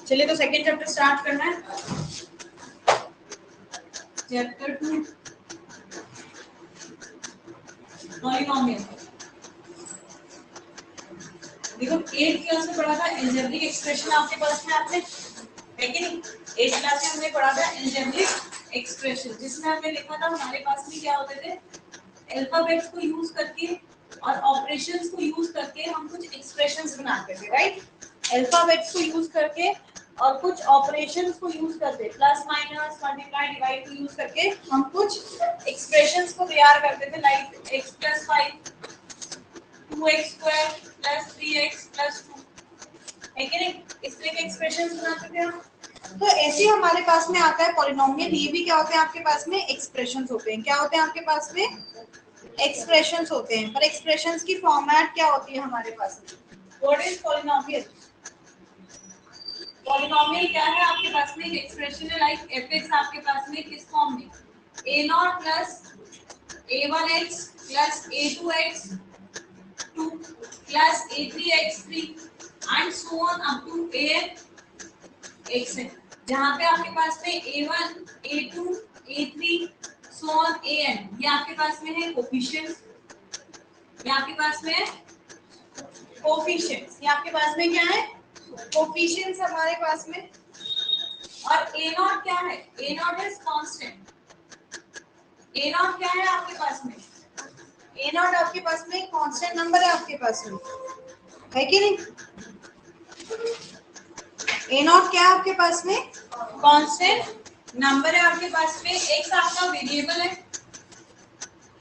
चलिए तो second chapter start करना है। Chapter 2 polynomial. देखो 8th क्लास में पढ़ा था अलजेब्रिक एक्सप्रेशन, आपके पास में आपने है कि नहीं? 8th क्लास में हमने पढ़ा था अलजेब्रिक एक्सप्रेशन, जिसमें हमने लिखा था हमारे पास में क्या होते थे, अल्फाबेट्स को यूज करके और ऑपरेशंस को यूज करके हम कुछ एक्सप्रेशंस बनाते थे, राइट? अल्फाबेट्स को यूज करके और कुछ ऑपरेशंस को यूज करके, प्लस माइनस मल्टीप्लाई डिवाइड को यूज करके हम कुछ एक्सप्रेशंस को तैयार करते थे, लाइक x + 5 2x² + 3x + 2, है कि नहीं? इस तरह के एक्सप्रेशंस बनाते थे हम। तो ऐसे हमारे पास में आता है पॉलिनोमियल। ये भी क्या होते हैं आपके पास में? एक्सप्रेशंस होते हैं। क्या होते हैं आपके पास में? एक्सप्रेशंस होते हैं। पर एक्सप्रेशंस की फॉर्मेट क्या होती है हमारे पास में? What is polynomial? पॉलिनोमियल क्या है आपके पास में? एक एक्सप्रेशन है, लाइक fx आपके पास में किस फॉर्म में? a0 + a1x + a2x 2 + a3x3 and so on up to an जहाँ पे आपके पास में a1 a2 a3 so on an ये आपके पास में है कोफिशिएंट्स, ये आपके पास में है कोफिशिएंट्स, ये आपके पास में क्या है? कोफिशिएंट्स हमारे पास में। और a0 क्या है? a0 is constant. a0 क्या है आपके पास में? a0 आपके पास में कांस्टेंट नंबर है आपके पास में, है कि नहीं? a0 क्या है आपके पास में? कांस्टेंट नंबर है आपके पास में। x आपका वेरिएबल है,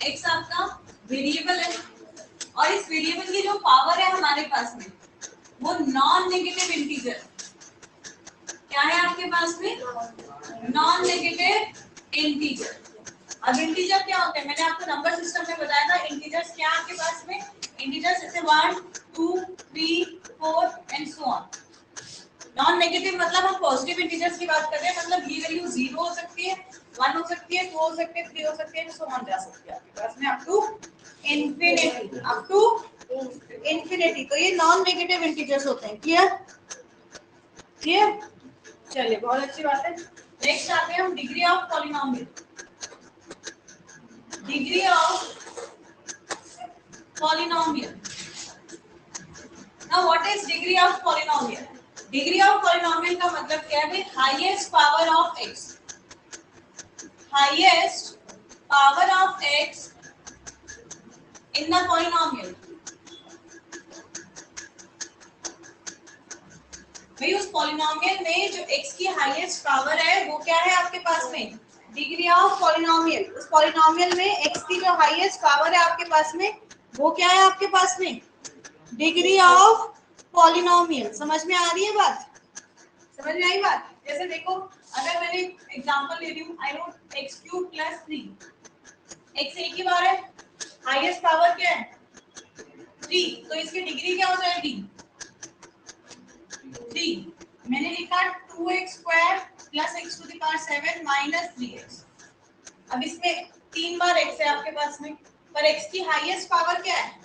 x आपका वेरिएबल है, और इस वेरिएबल की जो पावर है हमारे पास में वो नॉन नेगेटिव इंटीजर क्या है आपके पास में? Non negative integer. अब इंटीजर क्या होते हैं? मैंने आपको नंबर सिस्टम में बताया था इंटीजर्स क्या आपके पास में? इंटीजर्स जैसे 1 2 3 4 and so on. Non negative मतलब हम पॉजिटिव इंटीजर्स की बात कर रहे हैं, मतलब ये वैल्यू 0 हो सकती है, 1 हो सकती है, 2 हो सकती है, 3 हो सकती है, सो ऑन जा सकती है आपके पास में up to infinity, up to infinity. तो ये नॉन नेगेटिव इंटीजर्स होते हैं। क्लियर? क्लियर? चलिए बहुत अच्छी बात है। नेक्स्ट आते हैं हम degree of polynomial. Degree of polynomial. Now what is degree of polynomial? Degree of polynomial का मतलब क्या है? Highest power of x, highest power of x in the polynomial. भाई उस पॉलिनोमियल में जो x की हाईएस्ट पावर है वो क्या है आपके पास में? Degree of polynomial. उस पॉलिनोमियल में x की जो हाईएस्ट पावर है आपके पास में वो क्या है आपके पास में? Degree of polynomial. समझ में आ रही है बात? समझ में आई बात? जैसे देखो, अगर मैंने एग्जांपल ले रही हूँ, आई नो x³ + 3, x एक ही बार है, हाईएस्ट पावर क्या है? 3, तो इसकी डिग्री क्या हो जाएगी? 3। मैंने लिखा 2x² + x⁷ - 3x। अब इसमें 3 बार x है आपके पास में, पर x की हाईएस्ट पावर क्या है?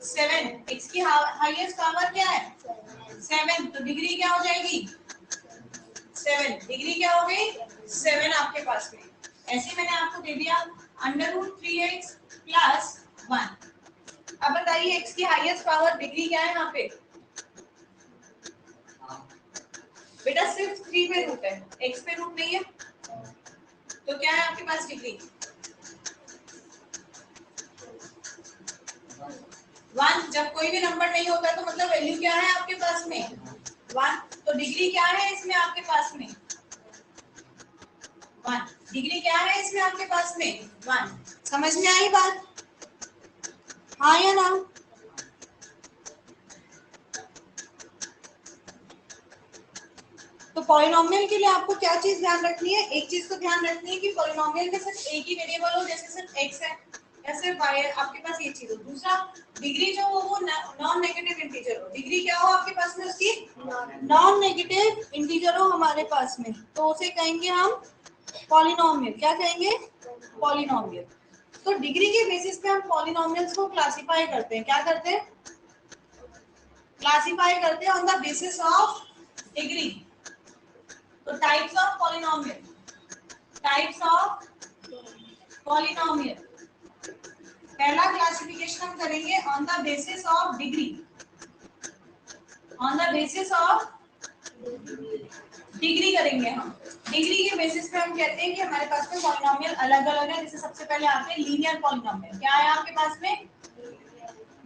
7। x की हाईएस्ट पावर क्या है? 7, तो डिग्री क्या हो जाएगी? 7। डिग्री क्या हो गई? 7 आपके पास में। ऐसे मैंने आपको दे दिया √3x + 1। अब बताइए x की हाईएस्ट पावर डिग्री क्या है यहाँ पे? बेटा सिर्फ 3 पे रूट है, x पे रूट नहीं है, तो क्या है आपके पास डिग्री? 1। जब कोई भी नंबर नहीं होता तो मतलब वैल्यू क्या है आपके पास में? 1। तो डिग्री क्या है इसमें आपके पास में? 1। डिग्री क्या है इसमें आपके पास में? 1। समझ में आई बात? हाँ या ना? तो पॉलिनोमियल के लिए आपको क्या चीज ध्यान रखनी है? एक चीज तो ध्यान रखनी है कि पॉलिनोमियल में सिर्फ एक ही वेरिएबल हो, जैसे सिर्फ x है या सिर्फ y है, आपके पास ये चीज हो। दूसरा, डिग्री जो हो वो नॉन नेगेटिव इंटीजर हो। डिग्री क्या हो आपके पास में उसकी? नॉन नेगेटिव इंटीजर हो हमारे पास में, तो उसे कहेंगे हम पॉलिनोमियल। क्या कहेंगे? पॉलिनोमियल। तो डिग्री के बेसिस पे हम पॉलिनोमियल्स को क्लासिफाई करते हैं। क्या करते हैं? क्लासिफाई करते हैं on the basis of degree. तो types of polynomial, types of polynomial, पहला क्लासिफिकेशन हम करेंगे on the basis of degree, on the basis of degree करेंगे हम। डिग्री के बेसिस पे हम कहते हैं कि हमारे पास में पॉलिनोमियल अलग अलग है। जैसे सबसे पहले आते हैं लीनियर पॉलिनोमियल। क्या है आपके पास में?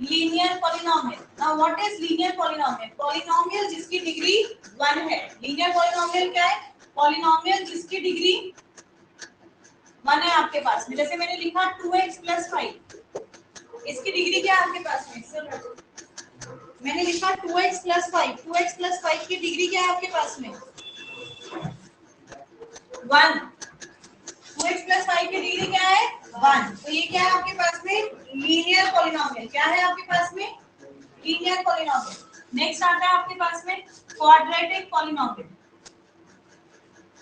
Linear polynomial. Now what is linear polynomial? Polynomial जिसकी डिग्री 1 है। लीनियर पॉलिनोमियल क्या है? पॉलिनोमियल जिसकी डिग्री 1 है आपके पास में। जैसे मैंने लिखा 2x + 5, इसकी डिग्री क्या है आपके पास में? मैंने लिखा 2x + 5, 2x + 5 की डिग्री क्या है आपके पास में? 1। 2x + 5 की डिग्री क्या है? 1। तो ये क्या है आपके पास में? Linear polynomial. क्या है आपके पास में? Linear polynomial. नेक्स्ट आता है आपके पास में quadratic polynomial.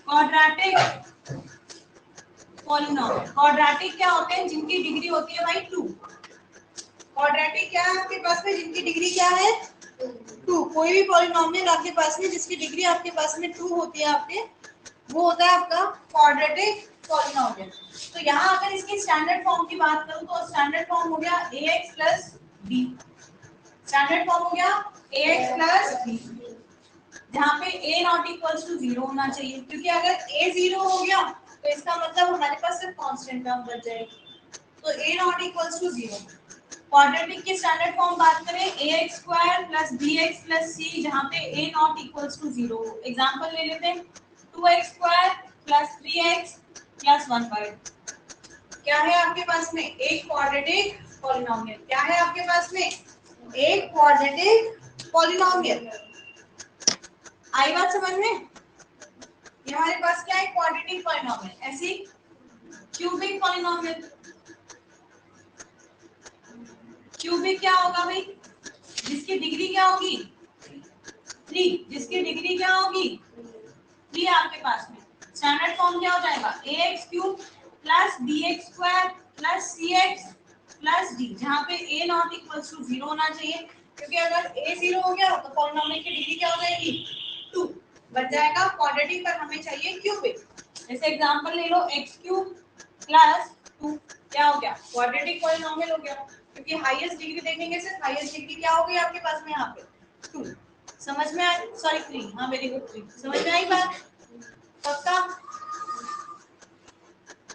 Quadratic polynomial, quadratic क्या होते हैं? जिनकी डिग्री होती है भाई 2। क्वाड्रेटिक क्या है आपके पास में? जिनकी डिग्री क्या है? 2। कोई भी पॉलिनोमियल आपके पास में जिसकी डिग्री आपके पास में 2 होती है आपके, वो होता है आपका क्वाड्रेटिक पॉलिनोमियल। तो यहाँ अगर इसकी स्टैंडर्ड फॉर्म की बात करूँ तो स्टैंडर्ड फॉर्म हो गया ax + b। स्टैंडर्ड फॉर्म हो गया ax + b, जहाँ पे a ≠ 0 होना चाहिए, क्योंकि अगर a 0 हो गया तो इसका मतलब हमारे पास सिर्फ कांस्टेंट टर्म बच जाएगी। तो a ≠ 0। क्वाड्रेटिक की स्टैंडर्ड फॉर्म बात करें ax² + bx + c, जहाँ पे a ≠ 0 हो। एग्जांपल ले लेते हैं 2x² + 3x + 1/2। क्या है आपके पास में? एक क्वाड्रेटिक पॉलिनोमियल। क्या है आपके पास में? एक क्वाड्रेटिक पॉलिनोमियल। आई बात समझ में? ये हमारे पास क्या है? Quadratic polynomial. ऐसी क्यूबिक पॉलिनोमियल। क्यूबिक क्या होगा भाई? जिसकी डिग्री क्या होगी? 3। जिसकी डिग्री क्या होगी? 3 आपके पास में। स्टैंडर्ड फॉर्म क्या हो जाएगा? ax³ + bx² + cx + d, जहाँ पे a ≠ 0 होना चाहिए, क्योंकि अगर a 0 हो गया तो पॉलिनोमियल की डिग्री क्या हो जाएगी? 2 बच जाएगा। क्वाड्रेटिक पर हमें चाहिए क्यूबिक। जैसे एग्जांपल ले लो x³ + 2, क्या हो गया? क्वाड्रेटिक पॉलिनोमियल हो गया, क्योंकि हाईएस्ट डिग्री देखेंगे सिर्फ हाईएस्ट डिग्री क्या हो गई आपके पास में यहाँ पे? 2। समझ में आई? सॉरी 3। हाँ वेरी गुड 3। समझ में आई बात? पक्का?